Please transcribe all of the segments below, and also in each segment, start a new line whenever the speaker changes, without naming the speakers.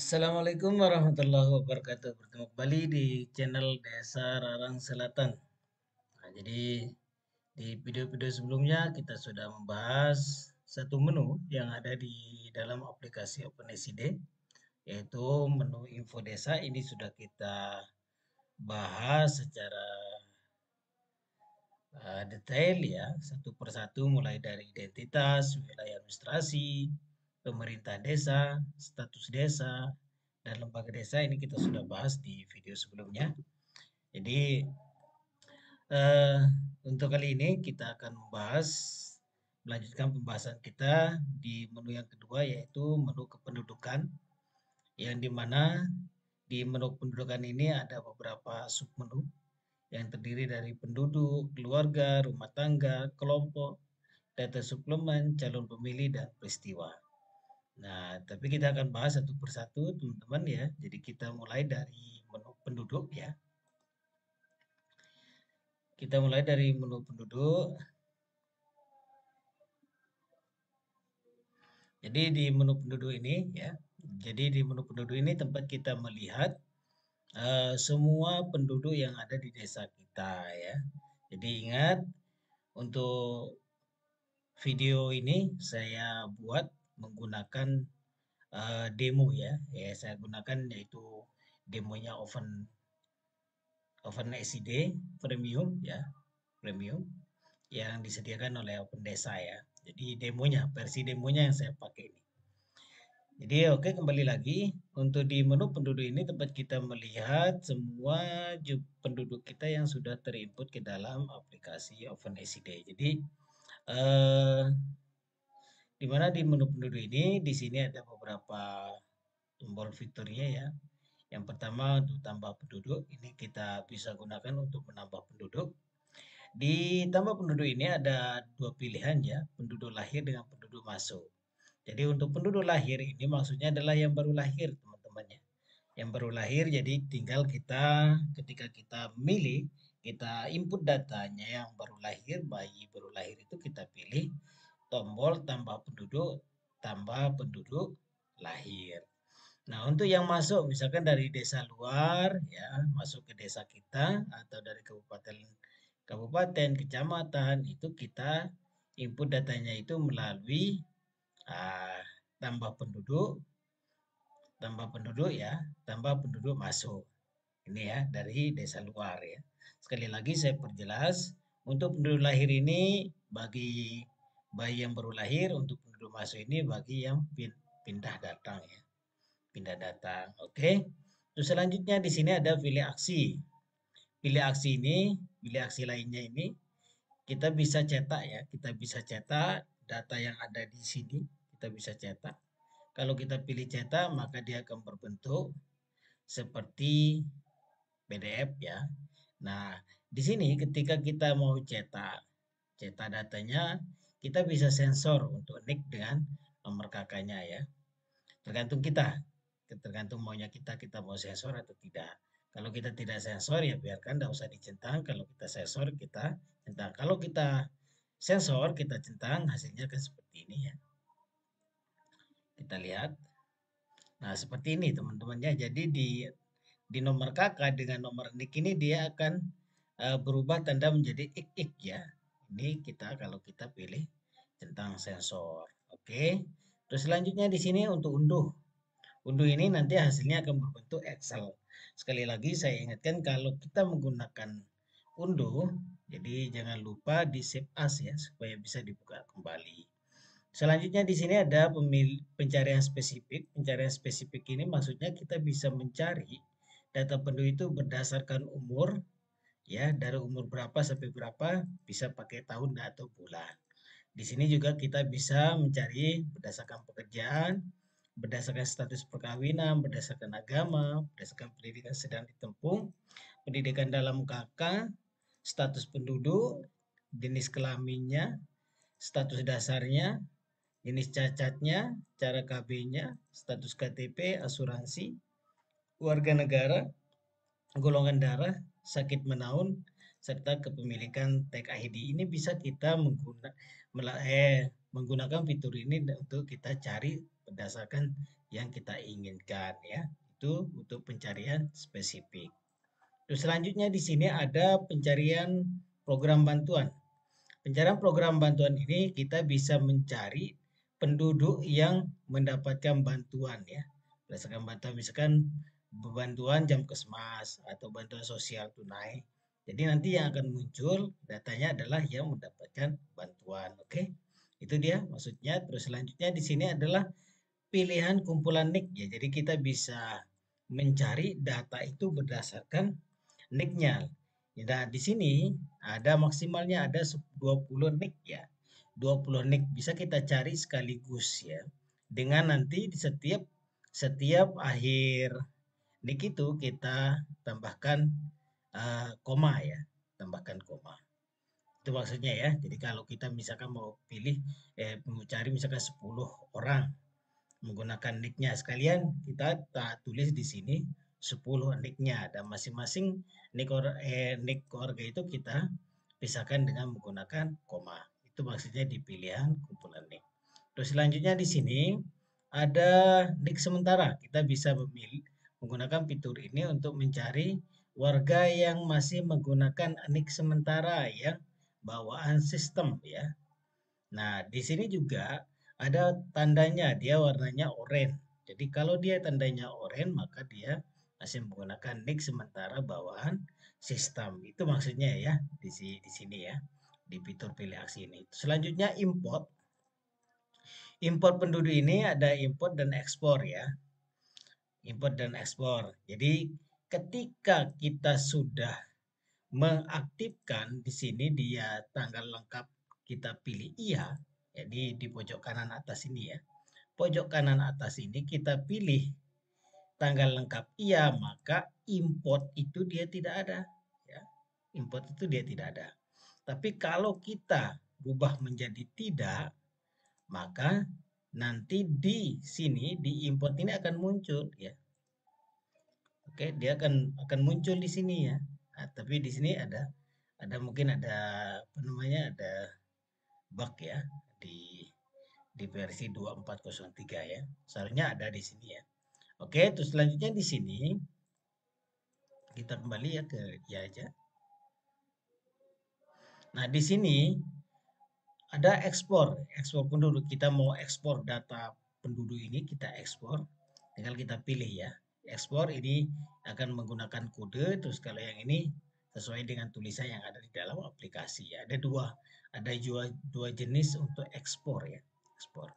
Assalamualaikum warahmatullahi wabarakatuh. Bertemu kembali di channel Desa Rarang Selatan. Nah, jadi di video-video sebelumnya kita sudah membahas satu menu yang ada di dalam aplikasi OpenSCD, yaitu menu info desa. Ini sudah kita bahas secara detail ya, satu persatu mulai dari identitas, wilayah administrasi, pemerintah desa, status desa, dan lembaga desa. Ini kita sudah bahas di video sebelumnya. Jadi eh, untuk kali ini kita akan melanjutkan pembahasan kita di menu yang kedua, yaitu menu kependudukan, yang dimana di menu kependudukan ini ada beberapa submenu yang terdiri dari penduduk, keluarga, rumah tangga, kelompok, data suplemen, calon pemilih, dan peristiwa. Nah, tapi kita akan bahas satu persatu, teman-teman ya. Jadi kita mulai dari menu penduduk ya. Kita mulai dari menu penduduk. Jadi di menu penduduk ini ya. Jadi di menu penduduk ini tempat kita melihat semua penduduk yang ada di desa kita ya. Jadi ingat, untuk video ini saya buat menggunakan demo ya. Ya, saya gunakan yaitu demonya OpenSCD Premium ya, Premium yang disediakan oleh Open Desa ya. Jadi versi demonya yang saya pakai ini. Jadi oke, kembali lagi untuk di menu penduduk ini tempat kita melihat semua penduduk kita yang sudah terinput ke dalam aplikasi OpenSCD. Jadi eh, di mana di menu penduduk ini di sini ada beberapa tombol fiturnya ya. Yang pertama untuk tambah penduduk, ini kita bisa gunakan untuk menambah penduduk. Di tambah penduduk ini ada dua pilihan ya, penduduk lahir dengan penduduk masuk. Jadi untuk penduduk lahir ini maksudnya adalah yang baru lahir, teman-teman ya. Yang baru lahir, jadi tinggal kita ketika kita milih, kita input datanya yang baru lahir, bayi baru lahir itu kita pilih tombol tambah penduduk lahir. Nah, untuk yang masuk misalkan dari desa luar ya, masuk ke desa kita atau dari kabupaten, kecamatan, itu kita input datanya itu melalui ah, tambah penduduk, ya, tambah penduduk masuk. Ini ya dari desa luar ya. Sekali lagi saya perjelas, untuk penduduk lahir ini bagi bayi yang baru lahir, untuk penduduk masuk ini bagi yang pindah datang ya, pindah datang. Oke. Terus selanjutnya di sini ada pilih aksi. Pilih aksi ini, pilih aksi lainnya ini kita bisa cetak ya, kita bisa cetak data yang ada di sini, kita bisa cetak. Kalau kita pilih cetak, maka dia akan berbentuk seperti PDF ya. Nah, di sini ketika kita mau cetak datanya, kita bisa sensor untuk nick dengan nomor kakaknya ya. Tergantung kita, tergantung maunya kita mau sensor atau tidak. Kalau kita tidak sensor ya biarkan, tidak usah dicentang. Kalau kita sensor kita centang. Kalau kita sensor kita centang, hasilnya kan seperti ini ya. Kita lihat. Nah, seperti ini teman-temannya. Jadi di nomor kakak dengan nomor nick ini dia akan berubah tanda menjadi ik ya. Ini kita kalau kita pilih centang sensor. Oke. Terus selanjutnya di sini untuk unduh. Unduh ini nanti hasilnya akan berbentuk Excel. Sekali lagi saya ingatkan, kalau kita menggunakan unduh, jadi jangan lupa di save as ya supaya bisa dibuka kembali. Selanjutnya di sini ada pencarian spesifik. Pencarian spesifik ini maksudnya kita bisa mencari data penduduk itu berdasarkan umur ya, dari umur berapa sampai berapa, bisa pakai tahun atau bulan. Di sini juga kita bisa mencari berdasarkan pekerjaan, berdasarkan status perkawinan, berdasarkan agama, berdasarkan pendidikan sedang ditempuh, pendidikan dalam KK, status penduduk, jenis kelaminnya, status dasarnya, jenis cacatnya, cara KB-nya, status KTP, asuransi, warga negara, golongan darah, sakit menaun, serta kepemilikan tag ID. Ini bisa kita menggunakan fitur ini untuk kita cari berdasarkan yang kita inginkan ya. Itu untuk pencarian spesifik. Terus selanjutnya di sini ada pencarian program bantuan. Pencarian program bantuan ini kita bisa mencari penduduk yang mendapatkan bantuan ya. Berdasarkan bantuan misalkan bantuan jam kesmas atau bantuan sosial tunai. Jadi nanti yang akan muncul datanya adalah yang mendapatkan bantuan. Oke. Itu dia maksudnya. Terus selanjutnya di sini adalah pilihan kumpulan NIK ya. Jadi kita bisa mencari data itu berdasarkan NIK-nya. Nah, di sini ada maksimalnya ada 20 NIK ya. 20 NIK bisa kita cari sekaligus ya. Dengan nanti di setiap akhir NIK itu kita tambahkan koma ya, tambahkan koma. Itu maksudnya ya. Jadi kalau kita misalkan mau pilih mau cari misalkan 10 orang menggunakan nicknya sekalian kita tulis di sini 10 nicknya dan masing-masing nick keluarga itu kita pisahkan dengan menggunakan koma. Itu maksudnya di pilihan kumpulan nick. Terus selanjutnya di sini ada nick sementara. Kita bisa memilih menggunakan fitur ini untuk mencari warga yang masih menggunakan nick sementara yang bawaan sistem ya. Nah, di sini juga ada tandanya, dia warnanya oranye. Jadi kalau dia tandanya oranye, maka dia masih menggunakan nick sementara bawaan sistem. Itu maksudnya ya di sini ya, di fitur pilih aksi ini. Selanjutnya import. Import penduduk ini ada import dan ekspor ya. Import dan ekspor. Jadi ketika kita sudah mengaktifkan di sini dia tanggal lengkap kita pilih iya. Jadi di pojok kanan atas ini ya. Pojok kanan atas ini kita pilih tanggal lengkap iya, maka import itu dia tidak ada ya. Import itu dia tidak ada. Tapi kalau kita rubah menjadi tidak, maka nanti di sini di import ini akan muncul ya. Oke, dia akan muncul di sini ya. Nah, tapi di sini ada mungkin ada apa namanya ada bug ya di versi 2403 ya. Seharusnya ada di sini ya. Oke, terus selanjutnya di sini kita kembali ya ke ya aja. Nah, di sini ada ekspor penduduk. Kita mau ekspor data penduduk ini kita ekspor, tinggal kita pilih ya. Ekspor ini akan menggunakan kode, terus kalau yang ini sesuai dengan tulisan yang ada di dalam aplikasi ya. Ada dua jenis untuk ekspor ya. Ekspor.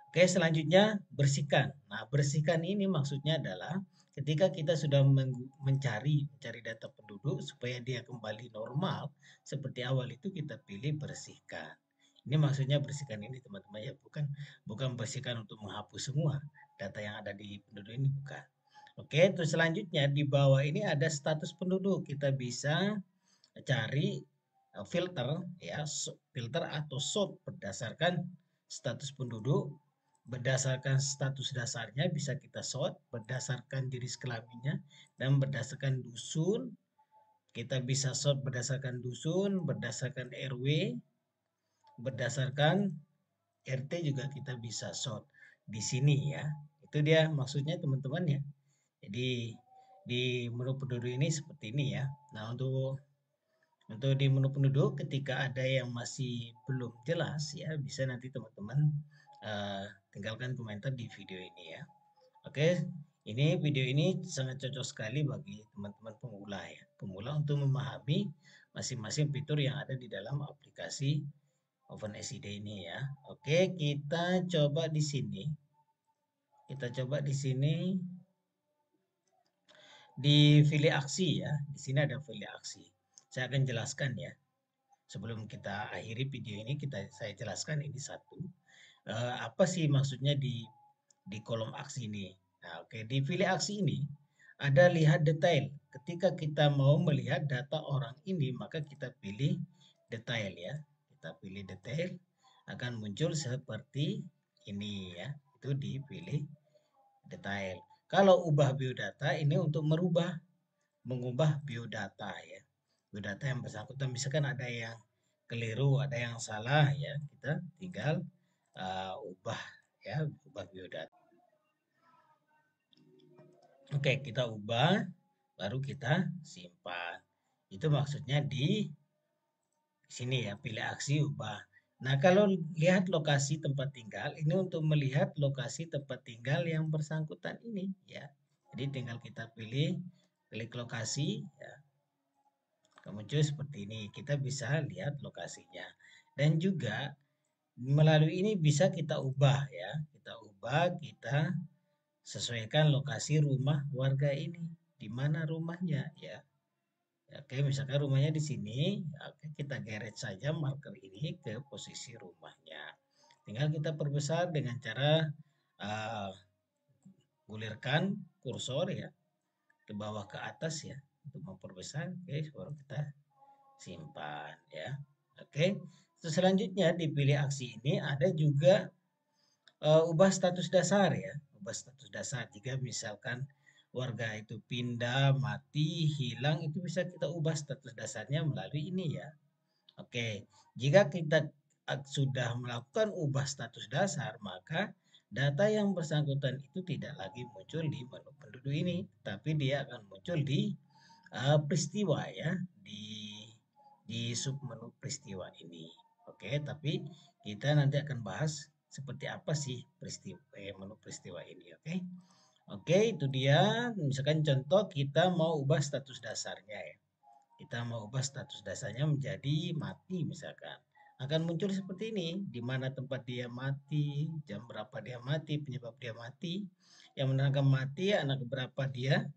Oke, selanjutnya bersihkan. Nah, bersihkan ini maksudnya adalah ketika kita sudah mencari data penduduk supaya dia kembali normal seperti awal itu kita pilih bersihkan. Ini maksudnya bersihkan ini teman-teman ya, bukan bersihkan untuk menghapus semua data yang ada di penduduk ini bukan. Oke, terus selanjutnya di bawah ini ada status penduduk. Kita bisa cari filter ya, filter atau sort berdasarkan status penduduk. Berdasarkan status dasarnya bisa kita sort berdasarkan jenis kelaminnya dan berdasarkan dusun. Kita bisa sort berdasarkan dusun, berdasarkan RW, berdasarkan RT juga kita bisa sort di sini ya. Itu dia maksudnya teman-teman ya. Jadi di menu penduduk ini seperti ini ya. Nah, untuk di menu penduduk ketika ada yang masih belum jelas ya, bisa nanti teman-teman tinggalkan komentar di video ini ya. Oke, ini video ini sangat cocok sekali bagi teman-teman pemula ya. Pemula untuk memahami masing-masing fitur yang ada di dalam aplikasi OpenSCD ini ya. Oke, kita coba di sini. Kita coba di sini di pilih aksi ya. Di sini ada pilih aksi. Saya akan jelaskan ya. Sebelum kita akhiri video ini, saya jelaskan ini satu. Apa sih maksudnya di kolom aksi ini? Nah, oke, di pilih aksi ini ada lihat detail. Ketika kita mau melihat data orang ini, maka kita pilih detail ya. Kita pilih detail, akan muncul seperti ini ya. Itu dipilih detail. Kalau ubah biodata ini untuk mengubah biodata ya. Biodata yang bersangkutan misalkan ada yang keliru, ada yang salah ya, kita tinggal ubah ya, ubah biodata. Oke, kita ubah, baru kita simpan. Itu maksudnya di sini ya, pilih aksi ubah. Nah, kalau lihat lokasi tempat tinggal, ini untuk melihat lokasi tempat tinggal yang bersangkutan ini ya. Jadi tinggal kita pilih, klik lokasi ya. Muncul seperti ini, kita bisa lihat lokasinya. Dan juga melalui ini bisa kita ubah ya. Kita ubah, kita sesuaikan lokasi rumah warga ini. Di mana rumahnya ya. Oke, misalkan rumahnya di sini, oke, kita geret saja marker ini ke posisi rumahnya. Tinggal kita perbesar dengan cara uh, gulirkan kursor ya ke bawah ke atas ya untuk memperbesar. Oke, baru kita simpan ya. Oke. Terus selanjutnya dipilih aksi ini ada juga ubah status dasar ya. Ubah status dasar jika misalkan warga itu pindah, mati, hilang itu bisa kita ubah status dasarnya melalui ini ya. Oke, jika kita sudah melakukan ubah status dasar, maka data yang bersangkutan itu tidak lagi muncul di menu penduduk ini, tapi dia akan muncul di peristiwa ya, di sub menu peristiwa ini. Oke, tapi kita nanti akan bahas seperti apa sih peristiwa menu peristiwa ini. Oke. Oke, itu dia. Misalkan contoh kita mau ubah status dasarnya ya. Kita mau ubah status dasarnya menjadi mati misalkan. Akan muncul seperti ini, di mana tempat dia mati, jam berapa dia mati, penyebab dia mati, yang menerangkan mati, anak berapa dia,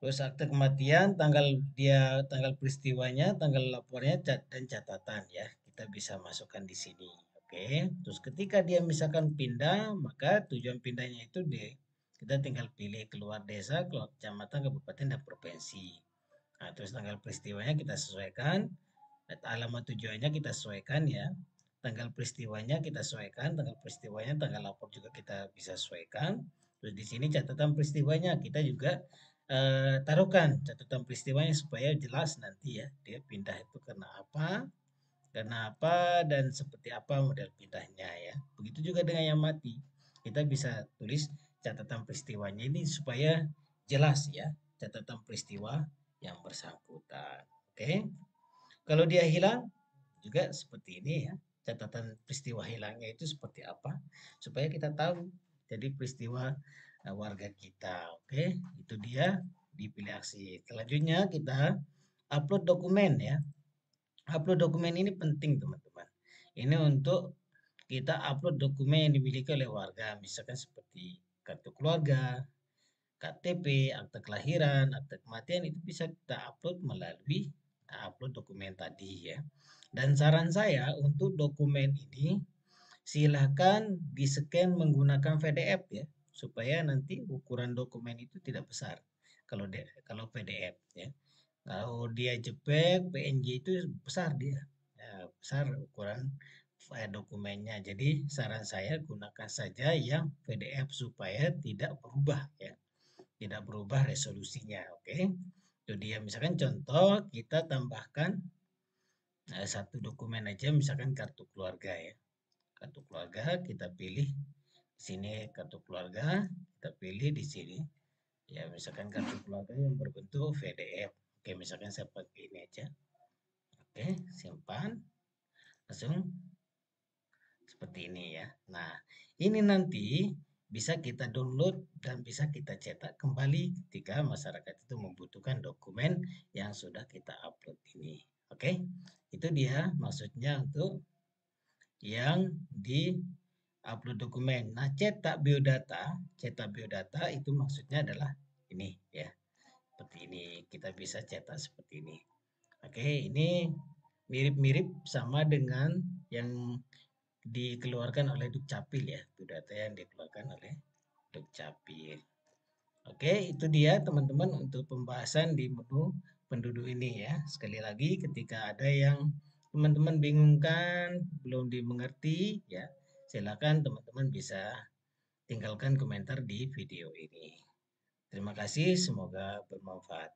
terus akte kematian, tanggal peristiwanya, tanggal lapornya, dan catatan ya. Kita bisa masukkan di sini. Oke. Terus ketika dia misalkan pindah, maka tujuan pindahnya itu kita tinggal pilih keluar desa, keluar kecamatan, kabupaten, dan provinsi. Nah, terus tanggal peristiwanya kita sesuaikan, alamat tujuannya kita sesuaikan ya. Tanggal peristiwanya kita sesuaikan, tanggal peristiwanya, tanggal lapor juga kita bisa sesuaikan. Terus di sini catatan peristiwanya kita juga taruhkan catatan peristiwanya supaya jelas nanti ya dia pindah itu karena apa dan seperti apa model pindahnya ya. Begitu juga dengan yang mati. Kita bisa tulis catatan peristiwanya ini supaya jelas ya catatan peristiwa yang bersangkutan. Oke. Kalau dia hilang juga seperti ini ya. Catatan peristiwa hilangnya itu seperti apa supaya kita tahu. Jadi peristiwa warga kita. Oke, itu dia dipilih aksi. Selanjutnya kita upload dokumen ya. Upload dokumen ini penting teman-teman. Ini untuk kita upload dokumen yang dimiliki oleh warga, misalkan seperti kartu keluarga, KTP, akte kelahiran, akte kematian itu bisa kita upload melalui upload dokumen tadi ya. Dan saran saya untuk dokumen ini silakan di-scan menggunakan PDF ya, supaya nanti ukuran dokumen itu tidak besar kalau PDF ya. Kalau dia JPEG, PNG itu besar dia, ya, besar ukuran dokumennya. Jadi saran saya gunakan saja yang PDF supaya tidak berubah ya, tidak berubah resolusinya. Oke, itu dia. Misalkan contoh kita tambahkan satu dokumen aja, misalkan kartu keluarga ya. Kartu keluarga kita pilih di sini kartu keluarga, kita pilih di sini. Ya, misalkan kartu keluarga yang berbentuk PDF. Oke, misalkan saya pakai ini aja. Oke, simpan. Langsung seperti ini ya. Nah, ini nanti bisa kita download dan bisa kita cetak kembali ketika masyarakat itu membutuhkan dokumen yang sudah kita upload ini. Oke, itu dia maksudnya untuk yang di upload dokumen. Nah, cetak biodata itu maksudnya adalah ini ya. Seperti ini, kita bisa cetak seperti ini. Oke, ini mirip-mirip sama dengan yang dikeluarkan oleh Dukcapil ya, biodata yang dikeluarkan oleh Dukcapil. Oke, itu dia teman-teman untuk pembahasan di menu penduduk ini ya. Sekali lagi ketika ada yang teman-teman bingungkan, belum dimengerti ya, silakan teman-teman bisa tinggalkan komentar di video ini. Terima kasih, semoga bermanfaat.